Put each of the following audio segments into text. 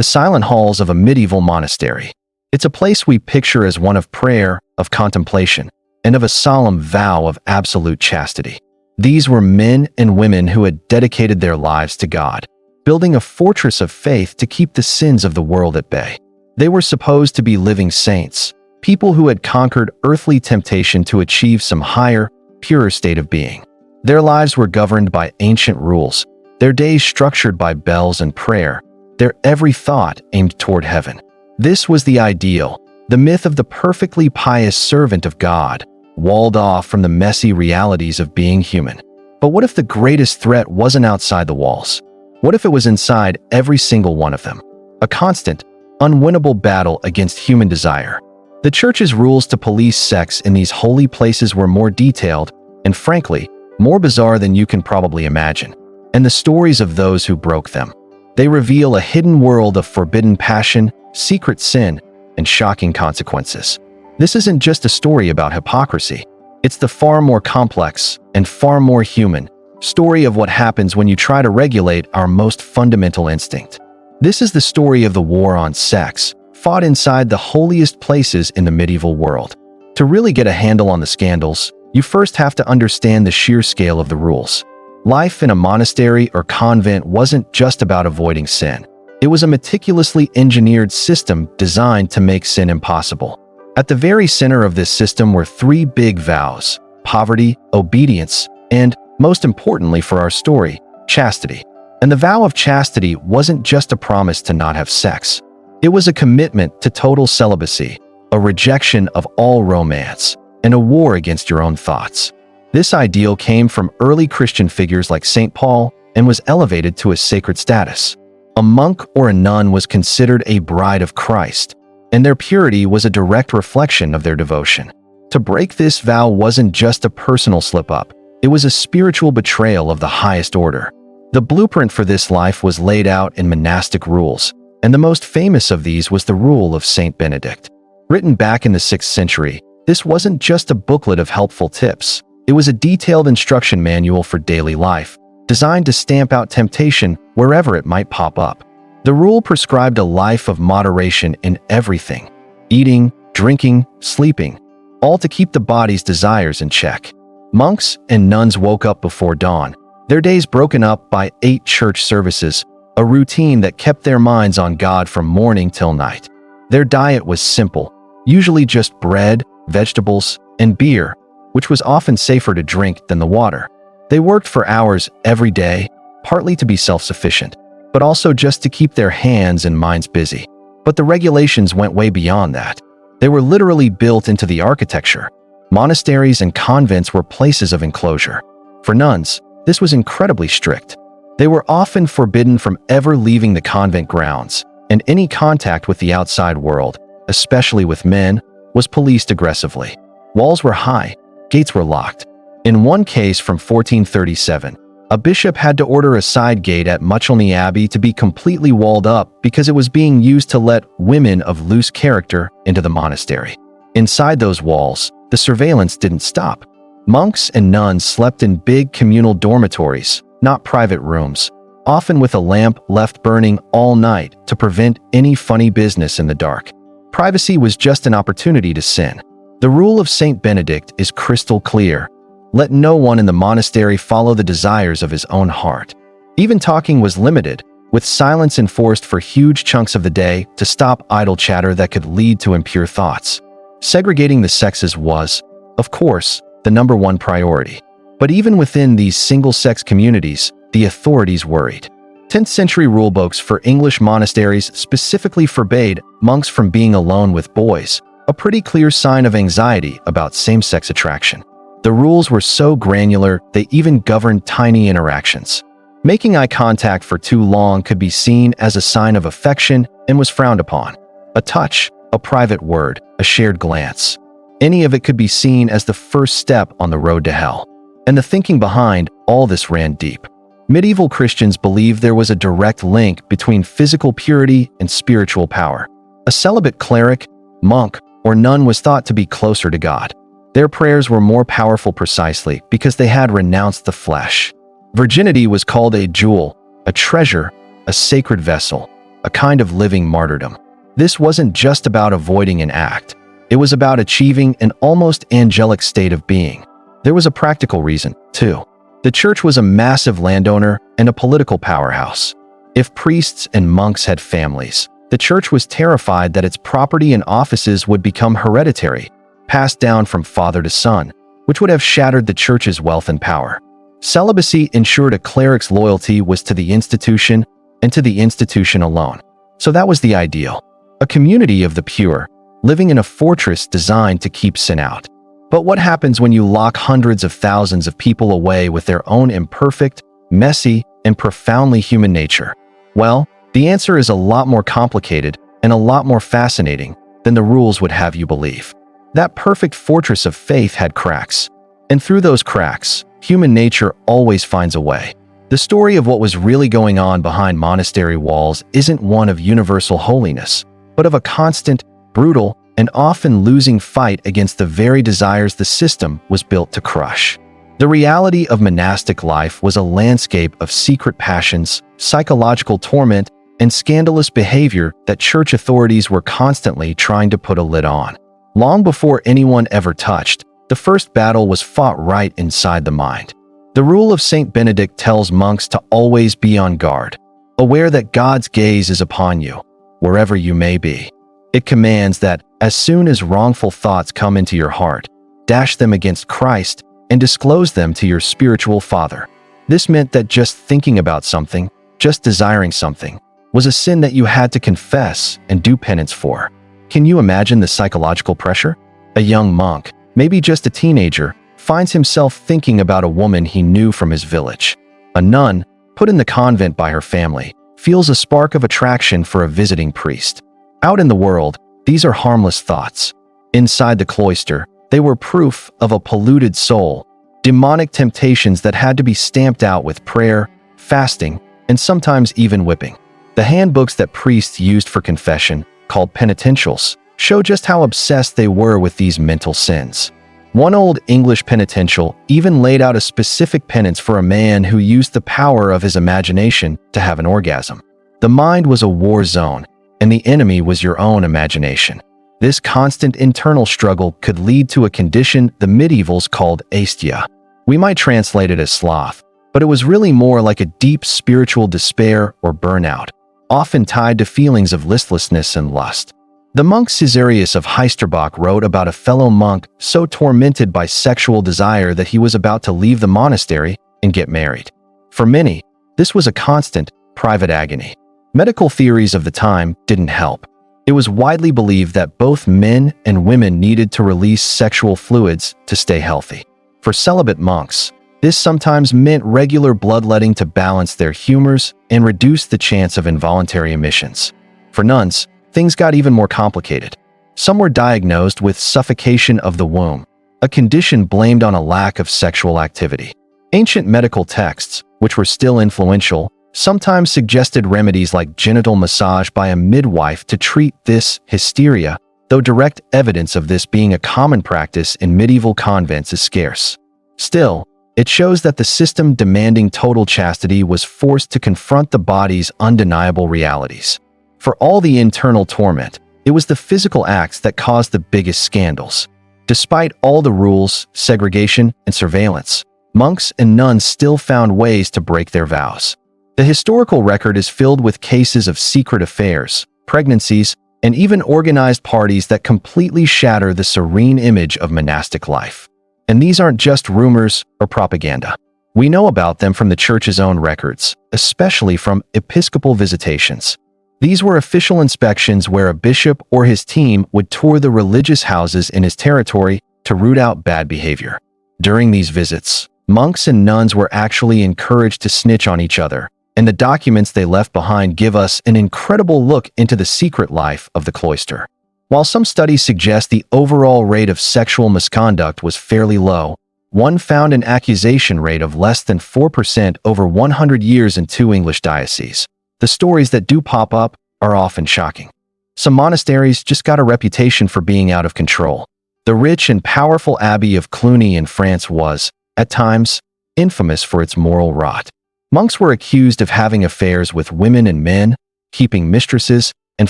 The silent halls of a medieval monastery. It's a place we picture as one of prayer, of contemplation, and of a solemn vow of absolute chastity. These were men and women who had dedicated their lives to God, building a fortress of faith to keep the sins of the world at bay. They were supposed to be living saints, people who had conquered earthly temptation to achieve some higher, purer state of being. Their lives were governed by ancient rules, their days structured by bells and prayer, their every thought aimed toward heaven. This was the ideal, the myth of the perfectly pious servant of God, walled off from the messy realities of being human. But what if the greatest threat wasn't outside the walls? What if it was inside every single one of them? A constant, unwinnable battle against human desire. The Church's rules to police sex in these holy places were more detailed and, frankly, more bizarre than you can probably imagine. And the stories of those who broke them. They reveal a hidden world of forbidden passion, secret sin, and shocking consequences. This isn't just a story about hypocrisy. It's the far more complex and far more human story of what happens when you try to regulate our most fundamental instinct. This is the story of the war on sex, fought inside the holiest places in the medieval world. To really get a handle on the scandals, you first have to understand the sheer scale of the rules. Life in a monastery or convent wasn't just about avoiding sin. It was a meticulously engineered system designed to make sin impossible. At the very center of this system were three big vows: poverty, obedience, and, most importantly for our story, chastity. And the vow of chastity wasn't just a promise to not have sex. It was a commitment to total celibacy, a rejection of all romance, and a war against your own thoughts. This ideal came from early Christian figures like St. Paul and was elevated to a sacred status. A monk or a nun was considered a bride of Christ, and their purity was a direct reflection of their devotion. To break this vow wasn't just a personal slip-up, it was a spiritual betrayal of the highest order. The blueprint for this life was laid out in monastic rules, and the most famous of these was the Rule of Saint Benedict. Written back in the 6th century, this wasn't just a booklet of helpful tips. It was a detailed instruction manual for daily life, designed to stamp out temptation wherever it might pop up. The rule prescribed a life of moderation in everything: eating, drinking, sleeping, all to keep the body's desires in check. Monks and nuns woke up before dawn, their days broken up by 8 church services, a routine that kept their minds on God from morning till night. Their diet was simple, usually just bread, vegetables, and beer, which was often safer to drink than the water. They worked for hours every day, partly to be self-sufficient, but also just to keep their hands and minds busy. But the regulations went way beyond that. They were literally built into the architecture. Monasteries and convents were places of enclosure. For nuns, this was incredibly strict. They were often forbidden from ever leaving the convent grounds, and any contact with the outside world, especially with men, was policed aggressively. Walls were high, gates were locked. In one case from 1437, a bishop had to order a side gate at Muchelney Abbey to be completely walled up because it was being used to let women of loose character into the monastery. Inside those walls, the surveillance didn't stop. Monks and nuns slept in big communal dormitories, not private rooms, often with a lamp left burning all night to prevent any funny business in the dark. Privacy was just an opportunity to sin. The Rule of Saint Benedict is crystal clear. Let no one in the monastery follow the desires of his own heart. Even talking was limited, with silence enforced for huge chunks of the day to stop idle chatter that could lead to impure thoughts. Segregating the sexes was, of course, the #1 priority. But even within these single-sex communities, the authorities worried. 10th century rulebooks for English monasteries specifically forbade monks from being alone with boys, a pretty clear sign of anxiety about same-sex attraction. The rules were so granular, they even governed tiny interactions. Making eye contact for too long could be seen as a sign of affection and was frowned upon. A touch, a private word, a shared glance. Any of it could be seen as the first step on the road to hell. And the thinking behind all this ran deep. Medieval Christians believed there was a direct link between physical purity and spiritual power. A celibate cleric, monk, or nun was thought to be closer to God. Their prayers were more powerful precisely because they had renounced the flesh. Virginity was called a jewel, a treasure, a sacred vessel. a kind of living martyrdom. This wasn't just about avoiding an act. It was about achieving an almost angelic state of being. There was a practical reason, too. The church was a massive landowner and a political powerhouse. If priests and monks had families, the church was terrified that its property and offices would become hereditary, passed down from father to son, which would have shattered the church's wealth and power. Celibacy ensured a cleric's loyalty was to the institution and to the institution alone. So that was the ideal. A community of the pure, living in a fortress designed to keep sin out. But what happens when you lock hundreds of thousands of people away with their own imperfect, messy, and profoundly human nature? Well, the answer is a lot more complicated and a lot more fascinating than the rules would have you believe. That perfect fortress of faith had cracks. And through those cracks, human nature always finds a way. The story of what was really going on behind monastery walls isn't one of universal holiness, but of a constant, brutal, and often losing fight against the very desires the system was built to crush. The reality of monastic life was a landscape of secret passions, psychological torment, and scandalous behavior that church authorities were constantly trying to put a lid on. Long before anyone ever touched, the first battle was fought right inside the mind. The rule of Saint Benedict tells monks to always be on guard, aware that God's gaze is upon you, wherever you may be. It commands that, as soon as wrongful thoughts come into your heart, dash them against Christ and disclose them to your spiritual father. This meant that just thinking about something, just desiring something, was a sin that you had to confess and do penance for. Can you imagine the psychological pressure? A young monk, maybe just a teenager, finds himself thinking about a woman he knew from his village. A nun, put in the convent by her family, feels a spark of attraction for a visiting priest. Out in the world, these are harmless thoughts. Inside the cloister, they were proof of a polluted soul, demonic temptations that had to be stamped out with prayer, fasting, and sometimes even whipping. The handbooks that priests used for confession, called penitentials, show just how obsessed they were with these mental sins. One old English penitential even laid out a specific penance for a man who used the power of his imagination to have an orgasm. The mind was a war zone, and the enemy was your own imagination. This constant internal struggle could lead to a condition the Mdievals called aesthesia. We might translate it as sloth, but it was really more like a deep spiritual despair or burnout, often tied to feelings of listlessness and lust. The monk Caesarius of Heisterbach wrote about a fellow monk so tormented by sexual desire that he was about to leave the monastery and get married. For many, this was a constant, private agony. Medical theories of the time didn't help. It was widely believed that both men and women needed to release sexual fluids to stay healthy. For celibate monks, this sometimes meant regular bloodletting to balance their humors and reduce the chance of involuntary emissions. For nuns, things got even more complicated. Some were diagnosed with suffocation of the womb, a condition blamed on a lack of sexual activity. Ancient medical texts, which were still influential, sometimes suggested remedies like genital massage by a midwife to treat this hysteria, though direct evidence of this being a common practice in medieval convents is scarce. Still, it shows that the system demanding total chastity was forced to confront the body's undeniable realities. For all the internal torment, it was the physical acts that caused the biggest scandals. Despite all the rules, segregation, and surveillance, monks and nuns still found ways to break their vows. The historical record is filled with cases of secret affairs, pregnancies, and even organized parties that completely shatter the serene image of monastic life. And these aren't just rumors or propaganda. We know about them from the church's own records, especially from episcopal visitations. These were official inspections where a bishop or his team would tour the religious houses in his territory to root out bad behavior. During these visits, monks and nuns were actually encouraged to snitch on each other, and the documents they left behind give us an incredible look into the secret life of the cloister. While some studies suggest the overall rate of sexual misconduct was fairly low, one found an accusation rate of less than 4% over 100 years in 2 English dioceses. The stories that do pop up are often shocking. Some monasteries just got a reputation for being out of control. The rich and powerful abbey of Cluny in France was, at times, infamous for its moral rot. Monks were accused of having affairs with women and men, keeping mistresses, and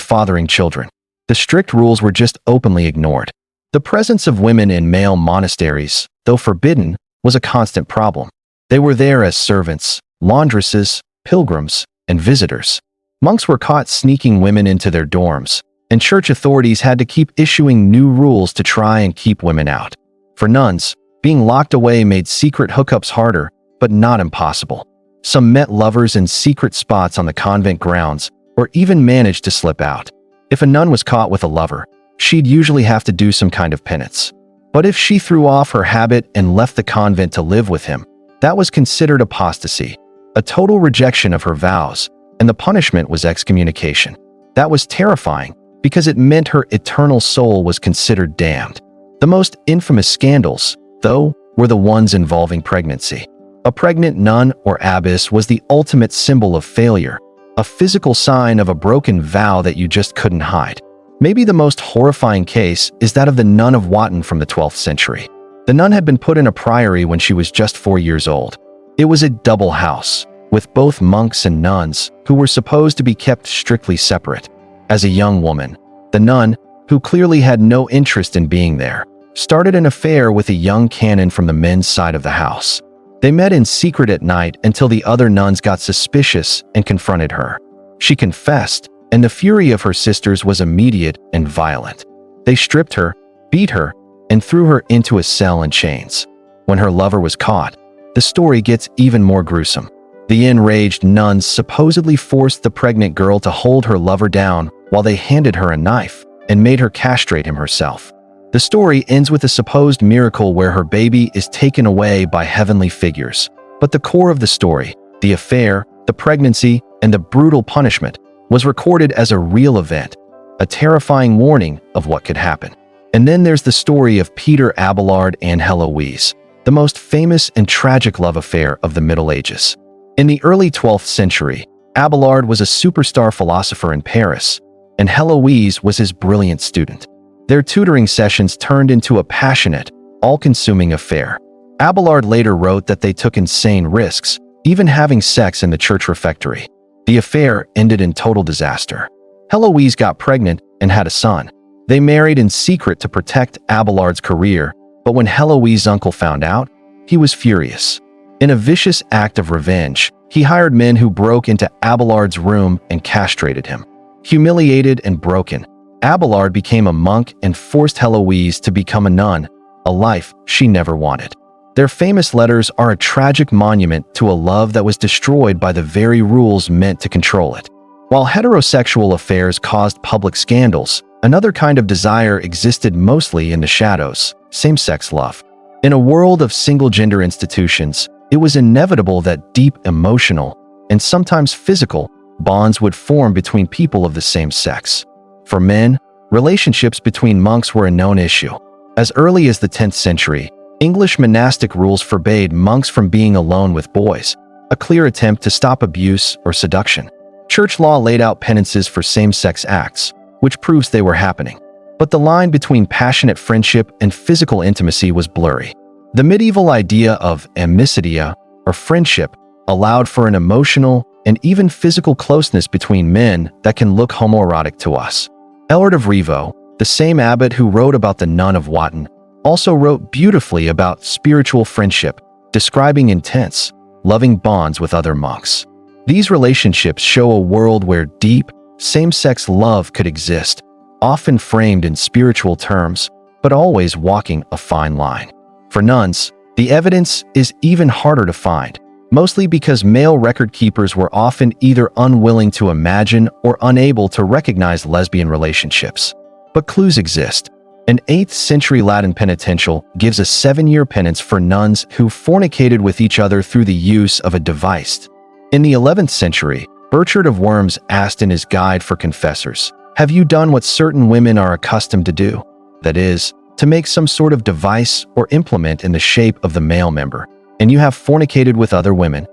fathering children. The strict rules were just openly ignored. The presence of women in male monasteries, though forbidden, was a constant problem. They were there as servants, laundresses, pilgrims, and visitors. Monks were caught sneaking women into their dorms, and church authorities had to keep issuing new rules to try and keep women out. For nuns, being locked away made secret hookups harder, but not impossible. Some met lovers in secret spots on the convent grounds, or even managed to slip out. If a nun was caught with a lover, she'd usually have to do some kind of penance. But if she threw off her habit and left the convent to live with him, that was considered apostasy, a total rejection of her vows, and the punishment was excommunication. That was terrifying, because it meant her eternal soul was considered damned. The most infamous scandals, though, were the ones involving pregnancy. A pregnant nun or abbess was the ultimate symbol of failure, a physical sign of a broken vow that you just couldn't hide. Maybe the most horrifying case is that of the nun of Wotton from the 12th century. The nun had been put in a priory when she was just 4 years old. It was a double house, with both monks and nuns, who were supposed to be kept strictly separate. As a young woman, the nun, who clearly had no interest in being there, started an affair with a young canon from the men's side of the house. They met in secret at night until the other nuns got suspicious and confronted her. She confessed, and the fury of her sisters was immediate and violent. They stripped her, beat her, and threw her into a cell in chains. When her lover was caught, the story gets even more gruesome. The enraged nuns supposedly forced the pregnant girl to hold her lover down while they handed her a knife and made her castrate him herself. The story ends with a supposed miracle where her baby is taken away by heavenly figures. But the core of the story, the affair, the pregnancy, and the brutal punishment, was recorded as a real event, a terrifying warning of what could happen. And then there's the story of Peter Abelard and Heloise, the most famous and tragic love affair of the Middle Ages. In the early 12th century, Abelard was a superstar philosopher in Paris, and Heloise was his brilliant student. Their tutoring sessions turned into a passionate, all-consuming affair. Abelard later wrote that they took insane risks, even having sex in the church refectory. The affair ended in total disaster. Heloise got pregnant and had a son. They married in secret to protect Abelard's career, but when Heloise's uncle found out, he was furious. In a vicious act of revenge, he hired men who broke into Abelard's room and castrated him. Humiliated and broken, Abelard became a monk and forced Heloise to become a nun, a life she never wanted. Their famous letters are a tragic monument to a love that was destroyed by the very rules meant to control it. While heterosexual affairs caused public scandals, another kind of desire existed mostly in the shadows: same-sex love. In a world of single-gender institutions, it was inevitable that deep emotional, and sometimes physical, bonds would form between people of the same sex. For men, relationships between monks were a known issue. As early as the 10th century, English monastic rules forbade monks from being alone with boys, a clear attempt to stop abuse or seduction. Church law laid out penances for same-sex acts, which proves they were happening. But the line between passionate friendship and physical intimacy was blurry. The medieval idea of amicitia, or friendship, allowed for an emotional and even physical closeness between men that can look homoerotic to us. Eldred of Rievaulx, the same abbot who wrote about the nun of Wotton, also wrote beautifully about spiritual friendship, describing intense, loving bonds with other monks. These relationships show a world where deep, same-sex love could exist, often framed in spiritual terms, but always walking a fine line. For nuns, the evidence is even harder to find, mostly because male record keepers were often either unwilling to imagine or unable to recognize lesbian relationships. But clues exist. An 8th century Latin penitential gives a 7-year penance for nuns who fornicated with each other through the use of a device. In the 11th century, Burchard of Worms asked in his Guide for Confessors, "Have you done what certain women are accustomed to do? That is, to make some sort of device or implement in the shape of the male member, and you have fornicated with other women?"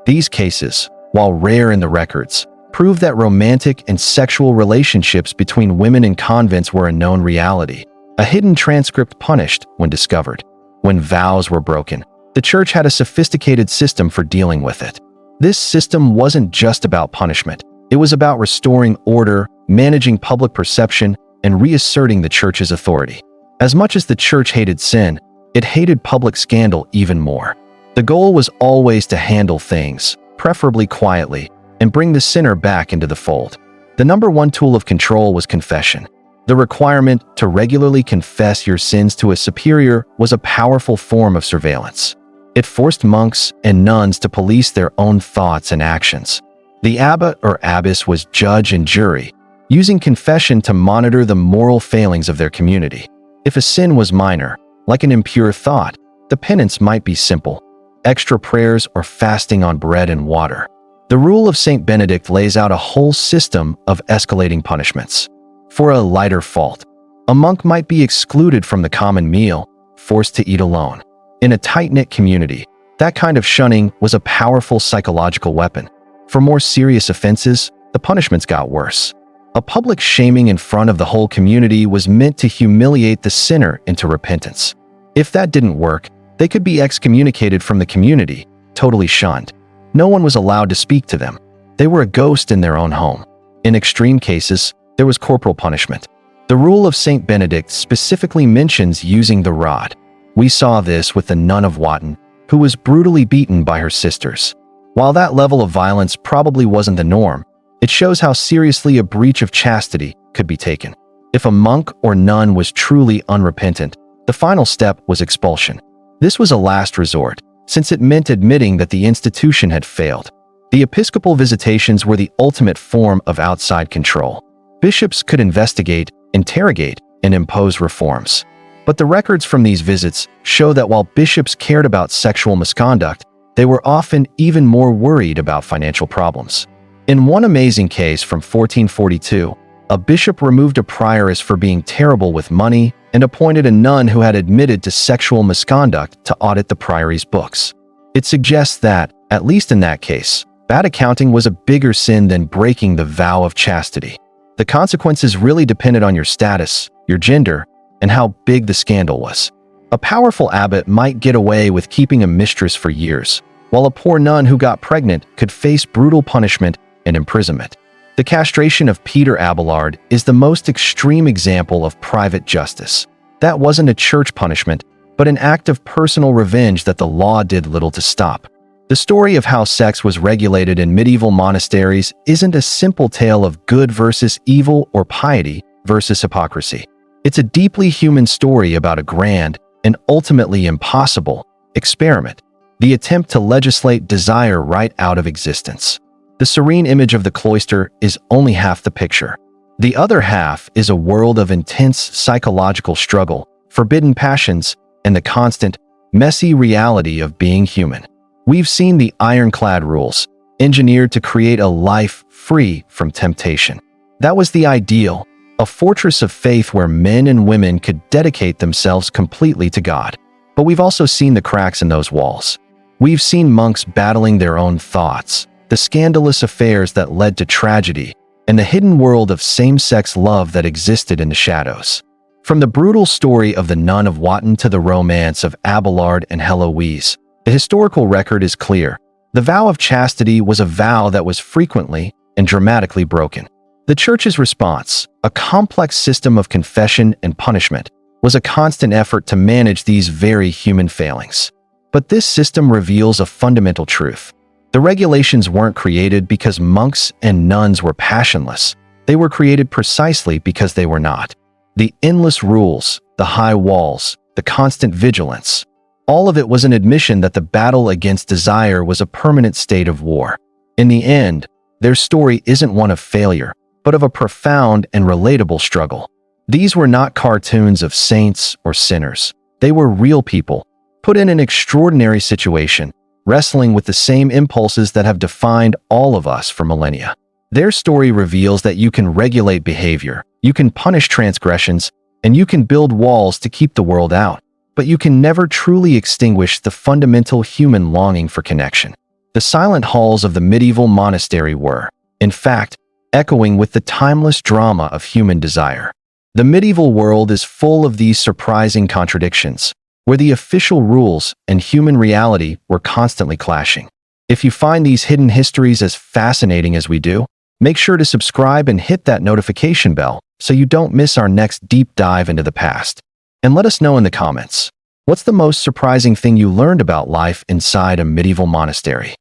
These cases, while rare in the records, prove that romantic and sexual relationships between women in convents were a known reality, a hidden transcript punished when discovered. When vows were broken, the church had a sophisticated system for dealing with it. This system wasn't just about punishment. It was about restoring order, managing public perception, and reasserting the church's authority. As much as the church hated sin, it hated public scandal even more. The goal was always to handle things, preferably quietly, and bring the sinner back into the fold. The number one tool of control was confession. The requirement to regularly confess your sins to a superior was a powerful form of surveillance. It forced monks and nuns to police their own thoughts and actions. The abbot or abbess was judge and jury, using confession to monitor the moral failings of their community. If a sin was minor, like an impure thought, the penance might be simple: extra prayers or fasting on bread and water. The rule of Saint Benedict lays out a whole system of escalating punishments. For a lighter fault, a monk might be excluded from the common meal, forced to eat alone. In a tight-knit community, that kind of shunning was a powerful psychological weapon. For more serious offenses, the punishments got worse. A public shaming in front of the whole community was meant to humiliate the sinner into repentance. If that didn't work, they could be excommunicated from the community, totally shunned. No one was allowed to speak to them. They were a ghost in their own home. In extreme cases, there was corporal punishment. The rule of Saint Benedict specifically mentions using the rod. We saw this with the nun of Wotton, who was brutally beaten by her sisters. While that level of violence probably wasn't the norm, it shows how seriously a breach of chastity could be taken. If a monk or nun was truly unrepentant, the final step was expulsion. This was a last resort, since it meant admitting that the institution had failed. The episcopal visitations were the ultimate form of outside control. Bishops could investigate, interrogate, and impose reforms. But the records from these visits show that while bishops cared about sexual misconduct, they were often even more worried about financial problems. In one amazing case from 1442, a bishop removed a prioress for being terrible with money and appointed a nun who had admitted to sexual misconduct to audit the priory's books. It suggests that, at least in that case, bad accounting was a bigger sin than breaking the vow of chastity. The consequences really depended on your status, your gender, and how big the scandal was. A powerful abbot might get away with keeping a mistress for years, while a poor nun who got pregnant could face brutal punishment and imprisonment. The castration of Peter Abelard is the most extreme example of private justice. That wasn't a church punishment, but an act of personal revenge that the law did little to stop. The story of how sex was regulated in medieval monasteries isn't a simple tale of good versus evil or piety versus hypocrisy. It's a deeply human story about a grand, and ultimately impossible, experiment: the attempt to legislate desire right out of existence. The serene image of the cloister is only half the picture. The other half is a world of intense psychological struggle, forbidden passions, and the constant, messy reality of being human. We've seen the Iron-Clad Rules, engineered to create a life free from temptation. That was the ideal, a fortress of faith where men and women could dedicate themselves completely to God. But we've also seen the cracks in those walls. We've seen monks battling their own thoughts, the scandalous affairs that led to tragedy, and the hidden world of same-sex love that existed in the shadows. From the brutal story of the Nun of Wotton to the romance of Abelard and Heloise, the historical record is clear. The vow of chastity was a vow that was frequently and dramatically broken. The Church's response, a complex system of confession and punishment, was a constant effort to manage these very human failings. But this system reveals a fundamental truth. The regulations weren't created because monks and nuns were passionless. They were created precisely because they were not. The endless rules, the high walls, the constant vigilance, all of it was an admission that the battle against desire was a permanent state of war. In the end, their story isn't one of failure, but of a profound and relatable struggle. These were not cartoons of saints or sinners. They were real people, put in an extraordinary situation, wrestling with the same impulses that have defined all of us for millennia. Their story reveals that you can regulate behavior, you can punish transgressions, and you can build walls to keep the world out. But you can never truly extinguish the fundamental human longing for connection. The silent halls of the medieval monastery were, in fact, echoing with the timeless drama of human desire. The medieval world is full of these surprising contradictions, where the official rules and human reality were constantly clashing. If you find these hidden histories as fascinating as we do, Make sure to subscribe and hit that notification bell so you don't miss our next deep dive into the past. And let us know in the comments, what's the most surprising thing you learned about life inside a medieval monastery?